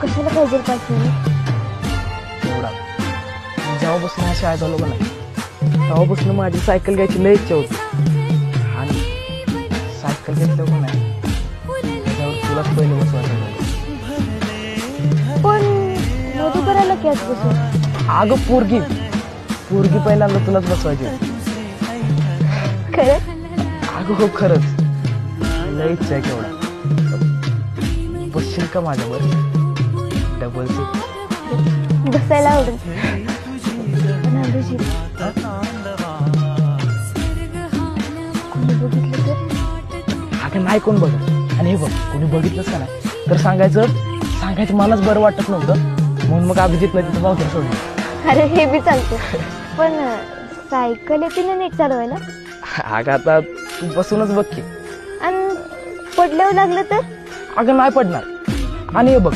कशाला पाहिजे पाहिजे एवढा जेव्हापासून अशी शाळेत आलो का नाही तेव्हापासून माझी सायकल घ्यायची लय इच्छा होती आणि सायकल घेतलं का नाही त्याच्यावर तुलाच पहिलं बसवायचं झालं. पण मोदी करायला की आज बसून अगं पोरगी पहिल्यांदा तुलाच बसवायची होती. खरं अगं हो खरंच लय इच्छा आहे केवढा बसशील का माझ्यावर डबल सीट बसायला आवडेल पण आलोशी कोणी बघितलं तर अगं नाही कोण बघ आणि हे बघ कोणी बघितलंच का नाही तर सांगायचं मलाच बरं वाटत नव्हतं म्हणून मग अभिजित नाही तिथं पावसाळ्यात सोडलं. अरे हे बी चालतं पण सायकल येते ना नीट चालवायला अगं आता तू बसूनच बघ की आणि पडल्यावर लागलं तर अगं नाही पडणार आणि हे बघ